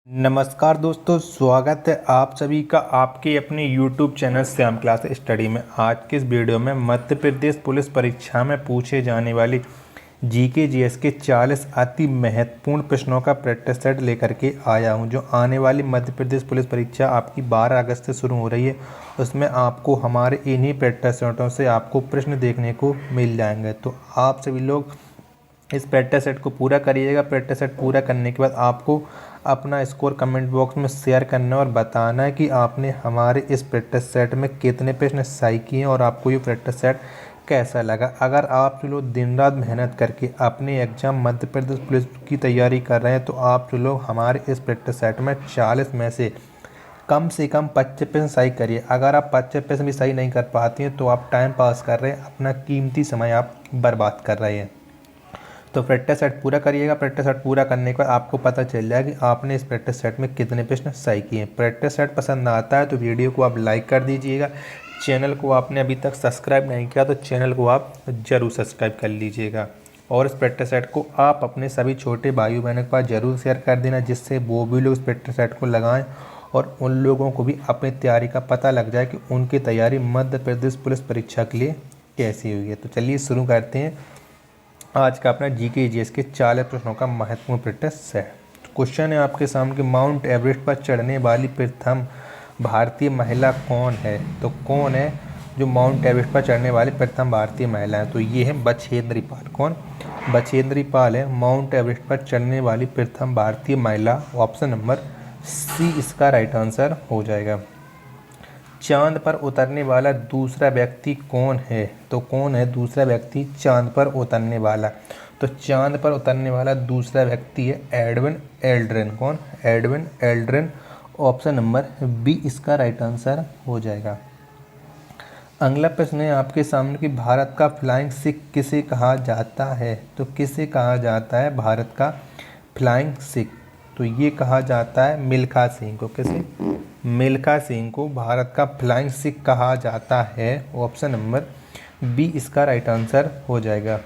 नमस्कार दोस्तों, स्वागत है आप सभी का आपके अपने YouTube channel Shyam class study में। आज के इस वीडियो में मध्य प्रदेश पुलिस परीक्षा में पूछे जाने वाली जीके जीएस के 40 अति महत्वपूर्ण प्रश्नों का प्रैक्टिस सेट लेकर के आया हूं। जो आने वाली मध्य प्रदेश पुलिस परीक्षा आपकी 12 अगस्त से शुरू हो रही है, उसमें आपको हमारे इन्हीं प्रैक्टिस सेटों से आपको प्रश्न देखने को मिल जाएंगे। तो आप सभी लोग इस प्रैक्टिस सेट को पूरा करिएगा। प्रैक्टिस सेट पूरा करने के बाद आपको अपना स्कोर कमेंट बॉक्स में शेयर करना और बताना है कि आपने हमारे इस प्रैक्टिस सेट में कितने प्रश्न सही किए और आपको ये प्रैक्टिस सेट कैसा लगा। अगर आप लोग दिन रात मेहनत करके अपने एग्जाम मध्य प्रदेश पुलिस की तैयारी कर रहे हैं, तो आप लोग हमारे इस प्रैक्टिस सेट में 40 में से कम 25% सही करिए। अगर आप 25% भी सही नहीं कर पाती हैं तो आप टाइम पास कर रहे हैं, अपना कीमती समय आप बर्बाद कर रहे हैं। तो प्रैक्टिस सेट पूरा करिएगा। प्रैक्टिस सेट पूरा करने के बाद आपको पता चल जाएगा कि आपने इस प्रैक्टिस सेट में कितने प्रश्न सही किए। प्रैक्टिस सेट पसंद आता है तो वीडियो को आप लाइक कर दीजिएगा। चैनल को आपने अभी तक सब्सक्राइब नहीं किया तो चैनल को आप ज़रूर सब्सक्राइब कर लीजिएगा। और इस प्रैक्टिस सेट को आप अपने सभी छोटे भाई बहनों के पास ज़रूर शेयर कर देना, जिससे वो भी लोग इस प्रैक्टिस सेट को लगाएँ और उन लोगों को भी अपनी तैयारी का पता लग जाए कि उनकी तैयारी मध्य प्रदेश पुलिस परीक्षा के लिए कैसी हुई है। तो चलिए शुरू करते हैं आज का अपना जीके जीएस के 40 प्रश्नों का महत्वपूर्ण प्रैक्टिस सेट। क्वेश्चन है आपके सामने कि माउंट एवरेस्ट पर चढ़ने वाली प्रथम भारतीय महिला कौन है। तो कौन है जो माउंट एवरेस्ट पर चढ़ने वाली प्रथम भारतीय महिला है? तो ये है बछेंद्री पाल। कौन? बछेंद्री पाल है माउंट एवरेस्ट पर चढ़ने वाली प्रथम भारतीय महिला। ऑप्शन नंबर सी इसका राइट आंसर हो जाएगा। चांद पर उतरने वाला दूसरा व्यक्ति कौन है? तो कौन है दूसरा व्यक्ति चांद पर उतरने वाला? तो चांद पर उतरने वाला दूसरा व्यक्ति है एडविन एल्ड्रिन। कौन? Edwin Aldrin. Option number B इसका राइट आंसर हो जाएगा। अगला प्रश्न है आपके सामने कि भारत का फ्लाइंग सिख किसे कहा जाता है? तो किसे कहा जाता है भारत का फ्लाइंग सिख? तो ये कहा जाता है मिल्खा सिंह को। किसे? मिल्खा सिंह को भारत का फ्लाइंग सिख कहा जाता है। ऑप्शन नंबर बी इसका राइट आंसर हो जाएगा।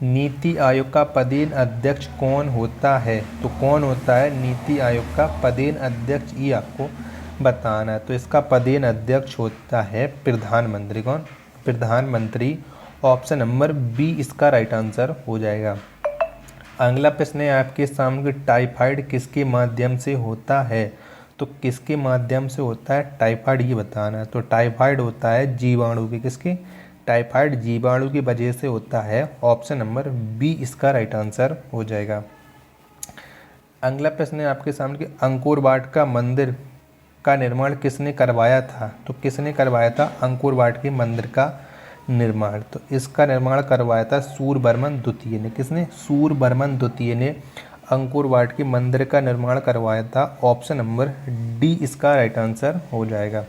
नीति आयोग का पदेन अध्यक्ष कौन होता है? तो कौन होता है नीति आयोग का पदेन अध्यक्ष? ये आपको बताना है। तो इसका पदेन अध्यक्ष होता है प्रधानमंत्री। कौन? प्रधानमंत्री। ऑप्शन नंबर बी इसका राइट आंसर हो जाएगा। अगला प्रश्न है आपके सामने, टाइफाइड किसके माध्यम से होता है? तो किसके माध्यम से होता है टाइफाइड, ये बताना है। तो टाइफाइड होता है जीवाणु के। किसके? टाइफाइड जीवाणु की वजह से होता है। ऑप्शन नंबर बी इसका राइट आंसर हो जाएगा। अगला प्रश्न है आपके सामने कि अंकोर वाट का मंदिर का निर्माण किसने करवाया था? तो किसने करवाया था अंकोर वाट के मंदिर का निर्माण? तो इसका निर्माण करवाया था सूरवर्मन द्वितीय ने। किसने? सूरवर्मन द्वितीय ने अंकोर वाट के मंदिर का निर्माण करवाया था। ऑप्शन नंबर डी इसका राइट आंसर हो जाएगा।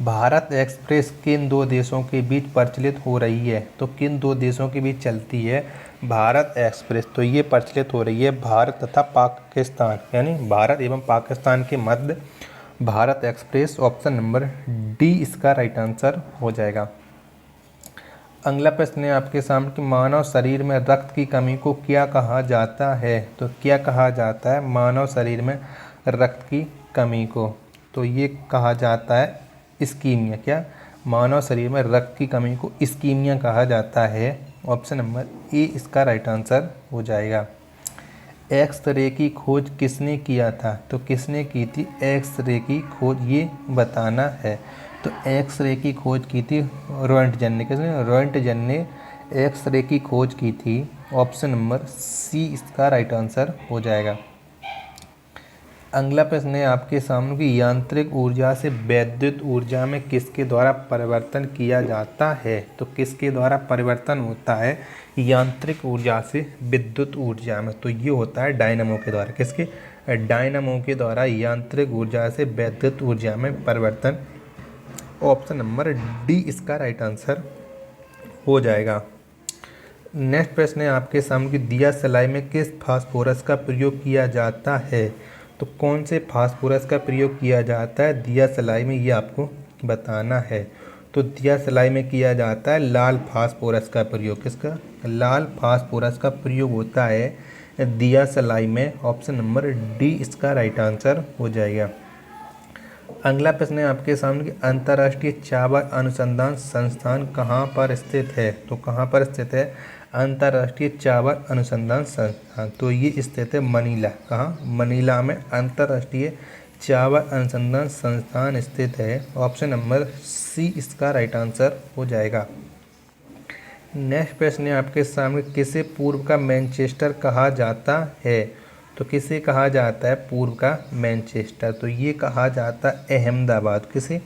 भारत एक्सप्रेस किन दो देशों के बीच प्रचलित हो रही है? तो किन दो देशों के बीच चलती है भारत एक्सप्रेस? तो ये प्रचलित हो रही है भारत तथा पाकिस्तान, यानी भारत एवं पाकिस्तान के मध्य Bharat express. Option number D इसका राइट आंसर हो जाएगा। अगला प्रश्न है आपके सामने कि मानव शरीर में रक्त की कमी को क्या कहा जाता है? तो क्या कहा जाता है मानव शरीर में रक्त की कमी को? तो ये कहा जाता है इस्कीमिया। क्या? मानव शरीर में रक्त की कमी को इस्कीमिया कहा जाता है। ऑप्शन नंबर ए इसका राइट आंसर हो जाएगा। एक्स-रे की खोज किसने किया था? तो किसने की थी एक्स-रे की खोज, ये बताना है। तो एक्स-रे की खोज की थी रोएंटजन ने। किसने? रोएंटजन ने एक्स-रे की खोज की थी। ऑप्शन नंबर सी इसका राइट आंसर हो जाएगा। अगला प्रश्न है आपके सामने कि यांत्रिक ऊर्जा से वैद्युत ऊर्जा में किसके द्वारा परिवर्तन किया जाता है? तो किसके द्वारा परिवर्तन होता है यांत्रिक ऊर्जा से विद्युत ऊर्जा में? तो ये होता है डायनामो के द्वारा। किसके? डायनामो के द्वारा यांत्रिक ऊर्जा से वैद्युत ऊर्जा में परिवर्तन। ऑप्शन नंबर डी इसका राइट आंसर हो जाएगा। नेक्स्ट प्रश्न है आपके सामने कि दिया सलाई में किस फास्फोरस का प्रयोग किया जाता है? तो कौन से फास्फोरस का प्रयोग किया जाता है दिया सलाई में, ये आपको बताना है। तो दिया सलाई में किया जाता है लाल फास्फोरस का प्रयोग। किसका? लाल फास्फोरस का प्रयोग होता है दिया सलाई में। ऑप्शन नंबर डी इसका राइट आंसर हो जाएगा। अगला प्रश्न है आपके सामने कि अंतर्राष्ट्रीय चावल अनुसंधान संस्थान कहाँ पर स्थित है। तो कहाँ पर स्थित है अंतर्राष्ट्रीय चावल अनुसंधान संस्थान? तो ये स्थित है मनीला। कहाँ? मनीला में अंतर्राष्ट्रीय चावल अनुसंधान संस्थान स्थित है। ऑप्शन नंबर सी इसका राइट आंसर हो जाएगा। नेक्स्ट प्रश्न है आपके सामने किसे पूर्व का मैनचेस्टर कहा जाता है। तो किसे कहा जाता है पूर्व का मैनचेस्टर? तो ये कहा जाता है अहमदाबाद। किसे?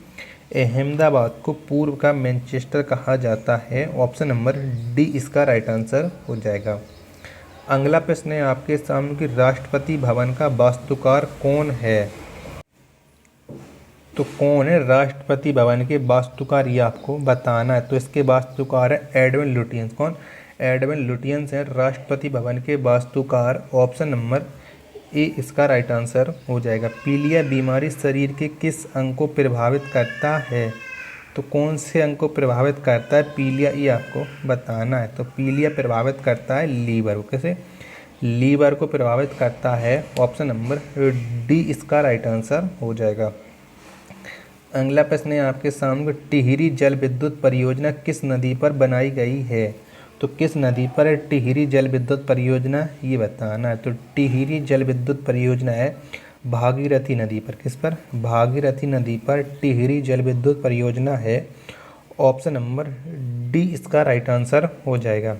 अहमदाबाद को पूर्व का मैनचेस्टर कहा जाता है। ऑप्शन नंबर डी इसका राइट आंसर हो जाएगा। अगला प्रश्न है आपके सामने कि राष्ट्रपति भवन का वास्तुकार कौन है। तो कौन है राष्ट्रपति भवन के वास्तुकार, ये आपको बताना है। तो इसके वास्तुकार है एडविन लुटियंस। कौन? एडविन लुटियंस है राष्ट्रपति भवन के वास्तुकार। ऑप्शन नंबर ए इसका राइट आंसर हो जाएगा। पीलिया बीमारी शरीर के किस अंग को प्रभावित करता है। तो कौन से अंग को प्रभावित करता है पीलिया, ये आपको बताना है। तो पीलिया प्रभावित करता है लीवर को। कैसे? लीवर को प्रभावित करता है। ऑप्शन नंबर डी इसका राइट आंसर हो जाएगा। अगला प्रश्न है आपके सामने टिहरी जल विद्युत परियोजना किस नदी पर बनाई गई है। तो किस नदी पर है टिहरी जल विद्युत परियोजना, ये बताना है। तो टिहरी जल विद्युत परियोजना है भागीरथी नदी पर। किस पर? भागीरथी नदी पर टिहरी जल विद्युत परियोजना है। ऑप्शन नंबर डी इसका राइट आंसर हो जाएगा।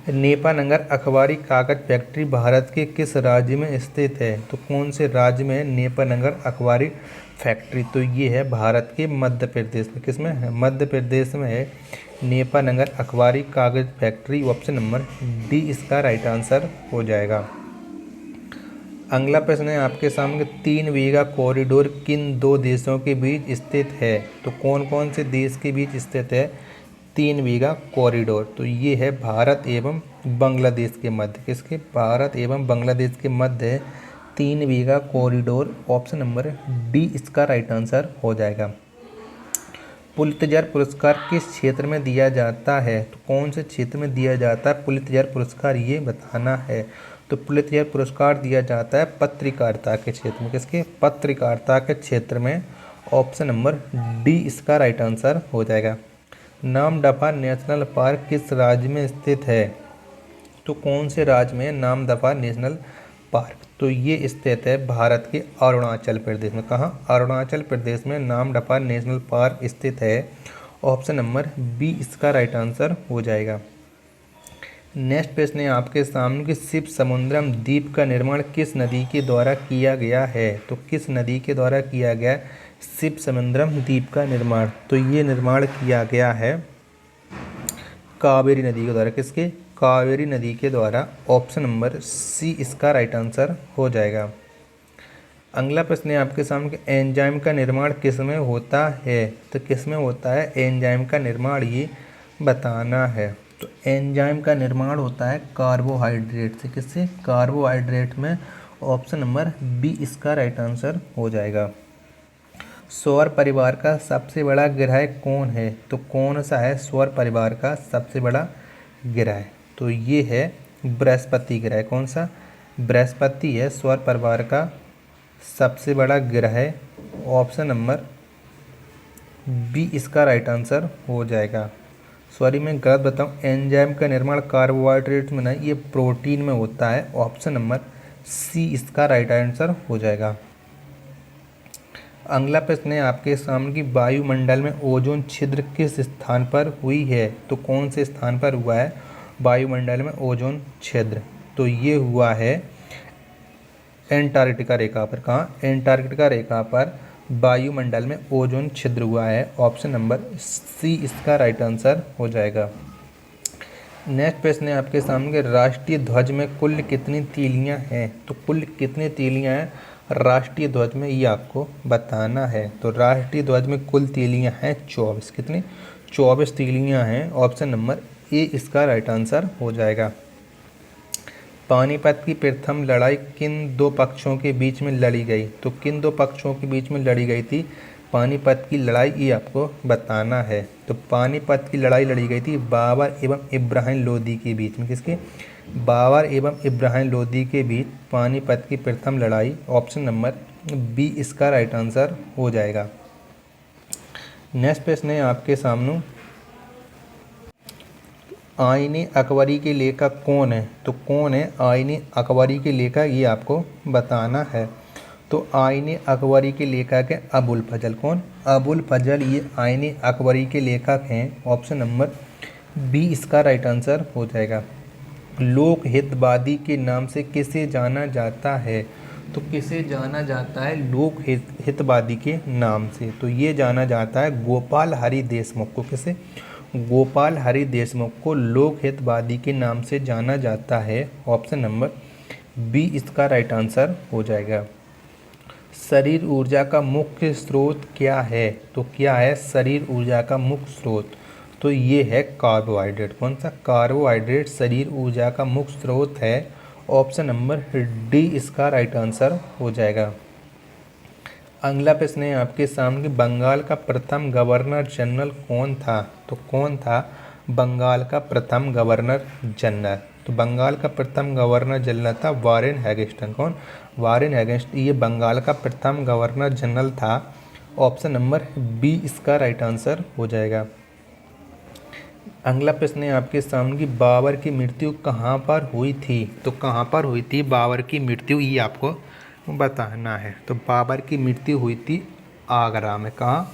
नेपानगर अखबारी कागज फैक्ट्री भारत के किस राज्य में स्थित है। तो कौन से राज्य में है नेपानगर अखबारी फैक्ट्री? तो ये है भारत के मध्य प्रदेश में। किस में है? मध्य प्रदेश में है नेपानगर अखबारी कागज फैक्ट्री। ऑप्शन नंबर डी इसका राइट आंसर हो जाएगा। अगला प्रश्न है आपके सामने 3 बीघा कॉरिडोर किन 2 देशों के बीच स्थित है। तो कौन कौन से देश के बीच स्थित है 3 बीघा कॉरिडोर? तो ये है भारत एवं बांग्लादेश के मध्य। किसके? भारत एवं बांग्लादेश के मध्य 3 बीघा कॉरिडोर। ऑप्शन नंबर डी इसका राइट आंसर हो जाएगा। पुलित्जर पुरस्कार किस क्षेत्र में दिया जाता है। तो कौन से क्षेत्र में दिया जाता है पुलित्जर पुरस्कार, ये बताना है। तो पुलित्जर पुरस्कार दिया जाता है पत्रकारिता के क्षेत्र में। किसके? पत्रकारिता के क्षेत्र में। ऑप्शन नंबर डी इसका राइट आंसर हो जाएगा। नामदफा नेशनल पार्क किस राज्य में स्थित है। तो कौन से राज्य में नामदफा नेशनल पार्क? तो ये स्थित है भारत के अरुणाचल प्रदेश में। कहाँ? अरुणाचल प्रदेश में नामदफा नेशनल पार्क स्थित है। ऑप्शन नंबर बी इसका राइट आंसर हो जाएगा। नेक्स्ट प्रश्न है आपके सामने कि शिव समुद्रम द्वीप का निर्माण किस नदी के द्वारा किया गया है। तो किस नदी के द्वारा किया गया शिव समुद्रम द्वीप का निर्माण? तो ये निर्माण किया गया है कावेरी नदी के द्वारा। किसके? कावेरी नदी के द्वारा। ऑप्शन नंबर सी इसका राइट आंसर हो जाएगा। अगला प्रश्न है आपके सामने एंजाइम का निर्माण किस में होता है। तो किस में होता है एंजाइम का निर्माण, ये बताना है। तो एंजाइम का निर्माण होता है कार्बोहाइड्रेट से। किससे? कार्बोहाइड्रेट में। ऑप्शन नंबर बी इसका राइट आंसर हो जाएगा। सौर परिवार का सबसे बड़ा ग्रह कौन है। तो कौन सा है सौर परिवार का सबसे बड़ा ग्रह? तो ये है बृहस्पति ग्रह। कौन सा? बृहस्पति है सौर परिवार का सबसे बड़ा ग्रह। ऑप्शन नंबर बी इसका राइट आंसर हो जाएगा। सॉरी मैं गलत बताऊँ, एंजाइम का निर्माण कार्बोहाइड्रेट में नहीं, ये प्रोटीन में होता है। ऑप्शन नंबर सी इसका राइट आंसर हो जाएगा। अगला प्रश्न है आपके सामने कि वायुमंडल में ओजोन छिद्र किस स्थान पर हुई है। तो कौन से स्थान पर हुआ है वायुमंडल में ओजोन छिद्र? तो ये हुआ है एंटार्कटिका रेखा पर। कहाँ? एंटार्कटिका रेखा पर वायुमंडल में ओजोन छिद्र हुआ है। ऑप्शन नंबर सी इसका राइट आंसर हो जाएगा। नेक्स्ट प्रश्न है आपके सामने राष्ट्रीय ध्वज में कुल कितनी तीलियां हैं। तो कुल कितनी तीलियां हैं राष्ट्रीय ध्वज में, ये आपको बताना है। तो राष्ट्रीय ध्वज में कुल तीलियां हैं 24। कितनी? 24 तीलियां हैं। ऑप्शन नंबर ए इसका राइट आंसर हो जाएगा। पानीपत की प्रथम लड़ाई किन 2 पक्षों के बीच में लड़ी गई। तो किन 2 पक्षों के बीच में लड़ी गई थी पानीपत की लड़ाई, ये आपको बताना है। तो पानीपत की लड़ाई लड़ी गई थी बाबर एवं इब्राहिम लोदी के बीच में। किसके? बाबर एवं इब्राहिम लोदी के बीच पानीपत की प्रथम लड़ाई। ऑप्शन नंबर बी इसका राइट आंसर हो जाएगा। नेक्स्ट प्रश्न है आपके सामने, आईने अकबरी के लेखक कौन है? तो कौन है आईने अकबरी के लेखक, ये आपको बताना है। तो आईने अकबरी के लेखक है अबुल फजल। कौन? अबुल फजल, ये आईने अकबरी के लेखक हैं। ऑप्शन नंबर बी इसका राइट आंसर हो जाएगा। लोक हितवादी के नाम से किसे जाना जाता है? तो किसे जाना जाता है लोक हितवादी के नाम से? तो ये जाना जाता है गोपाल हरि देशमुख को। किसे? गोपाल हरि देशमुख को लोक हितवादी के नाम से जाना जाता है। ऑप्शन नंबर बी इसका राइट आंसर हो जाएगा। शरीर ऊर्जा का मुख्य स्रोत क्या है? तो क्या है शरीर ऊर्जा का मुख्य स्रोत? तो ये है कार्बोहाइड्रेट। कौन सा? कार्बोहाइड्रेट शरीर ऊर्जा का मुख्य स्रोत है। ऑप्शन नंबर डी इसका राइट आंसर हो जाएगा। अगला प्रश्न है आपके सामने, बंगाल का प्रथम गवर्नर जनरल कौन था? तो कौन था बंगाल का प्रथम गवर्नर जनरल? तो बंगाल का प्रथम गवर्नर जनरल था वारेन हैगिस्टन। कौन? वारेन हैगिस्टन, ये बंगाल का प्रथम गवर्नर जनरल था। ऑप्शन नंबर बी इसका राइट आंसर हो जाएगा। अगला प्रश्न है आपके सामने कि बाबर की मृत्यु कहाँ पर हुई थी? तो कहाँ पर हुई थी बाबर की मृत्यु, ये आपको बताना है। तो बाबर की मृत्यु हुई थी आगरा में। कहाँ?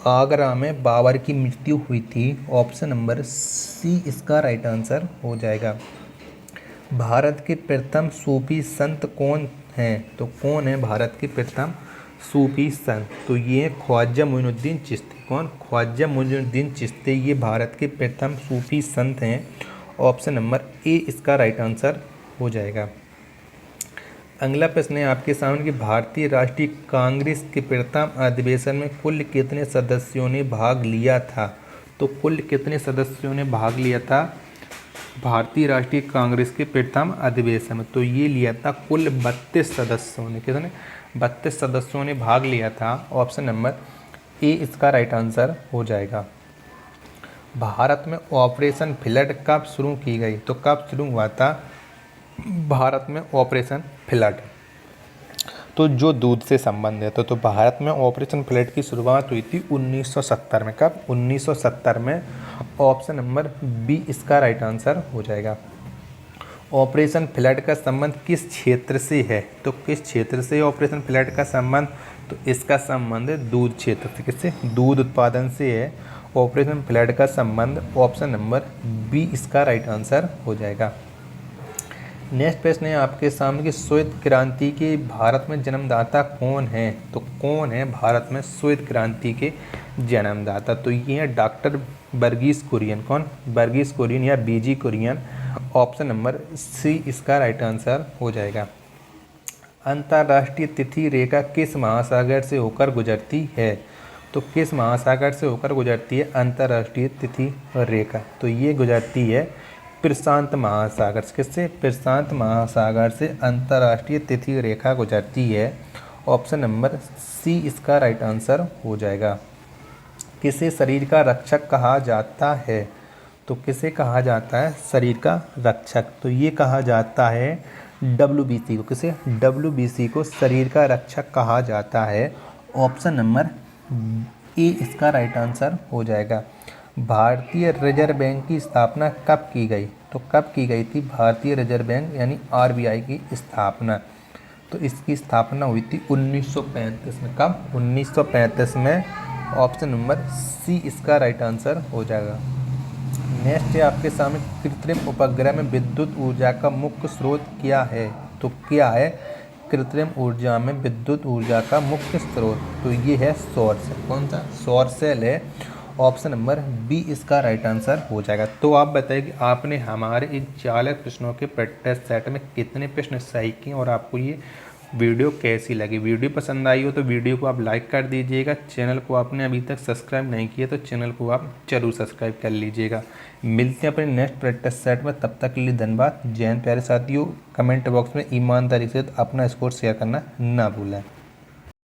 आगरा में बाबर की मृत्यु हुई थी। ऑप्शन नंबर सी इसका राइट आंसर हो जाएगा। भारत के प्रथम सूफी संत कौन हैं? तो कौन है भारत के प्रथम सूफी संत? तो ये ख्वाजा मोइनुद्दीन चिश्ती। कौन? ख्वाजा मोइनुद्दीन चिश्ती, ये भारत के प्रथम सूफी संत हैं। ऑप्शन नंबर ए इसका राइट आंसर हो जाएगा। अगला प्रश्न है आपके सामने कि भारतीय राष्ट्रीय कांग्रेस के प्रथम अधिवेशन में कुल कितने सदस्यों ने भाग लिया था? तो कुल कितने सदस्यों ने भाग लिया था भारतीय राष्ट्रीय कांग्रेस के प्रथम अधिवेशन में? तो ये लिया था कुल 32 सदस्यों ने। कितने? 32 सदस्यों ने भाग लिया था। ऑप्शन नंबर ए इसका राइट आंसर हो जाएगा। भारत में ऑपरेशन फ्लड कब शुरू की गई? तो कब शुरू हुआ था भारत में ऑपरेशन फ्लड? तो जो दूध से संबंधित है। तो भारत में ऑपरेशन फ्लड की शुरुआत हुई थी 1970 में। कब? 1970 में। ऑप्शन नंबर बी इसका राइट आंसर हो जाएगा। ऑपरेशन फ्लड का संबंध किस क्षेत्र से है? तो किस क्षेत्र से ऑपरेशन फ्लड का संबंध? तो इसका संबंध दूध क्षेत्र से। किससे? दूध उत्पादन से है ऑपरेशन फ्लड का संबंध। ऑप्शन नंबर बी इसका राइट आंसर हो जाएगा। नेक्स्ट प्रश्न है आपके सामने कि श्वेत क्रांति के भारत में जन्मदाता कौन है? तो कौन है भारत में श्वेत क्रांति के जन्मदाता? तो ये है डॉक्टर वर्गीस कुरियन। कौन? वर्गीस कुरियन या बीजी कुरियन। ऑप्शन नंबर सी इसका राइट आंसर हो जाएगा। अंतर्राष्ट्रीय तिथि रेखा किस महासागर से होकर गुजरती है? तो किस महासागर से होकर गुजरती है अंतर्राष्ट्रीय तिथि रेखा? तो ये गुजरती है प्रशांत महासागर से। किससे? प्रशांत महासागर से अंतर्राष्ट्रीय तिथि रेखा गुजरती है। ऑप्शन नंबर सी इसका राइट आंसर हो जाएगा। किसे शरीर का रक्षक कहा जाता है? तो किसे कहा जाता है शरीर का रक्षक? तो ये कहा जाता है WBC को। किसे? WBC को शरीर का रक्षक कहा जाता है। ऑप्शन नंबर ए इसका राइट आंसर हो जाएगा। भारतीय रिजर्व बैंक की स्थापना कब की गई? तो कब की गई थी भारतीय रिजर्व बैंक यानी RBI की स्थापना? तो इसकी स्थापना हुई थी 1935 में। कब? 1935 में। ऑप्शन नंबर सी इसका राइट आंसर हो जाएगा। नेक्स्ट है आपके सामने, कृत्रिम उपग्रह में विद्युत ऊर्जा का मुख्य स्रोत क्या है? तो क्या है कृत्रिम ऊर्जा में विद्युत ऊर्जा का मुख्य स्रोत? तो ये है सौर सेल। कौन सा? सौर सेल है। ऑप्शन नंबर बी इसका राइट आंसर हो जाएगा। तो आप बताइए कि आपने हमारे इन 40 प्रश्नों के प्रैक्टिस सेट में कितने प्रश्न सही किए और आपको ये वीडियो कैसी लगी? वीडियो पसंद आई हो तो वीडियो को आप लाइक कर दीजिएगा। चैनल को आपने अभी तक सब्सक्राइब नहीं किया तो चैनल को आप जरूर सब्सक्राइब कर लीजिएगा। मिलते हैं अपने नेक्स्ट प्रैक्टिस सेट में, तब तक के लिए धन्यवाद। जय हिंद प्यारे साथियों। कमेंट बॉक्स में ईमानदारी से अपना स्कोर शेयर करना ना भूलें।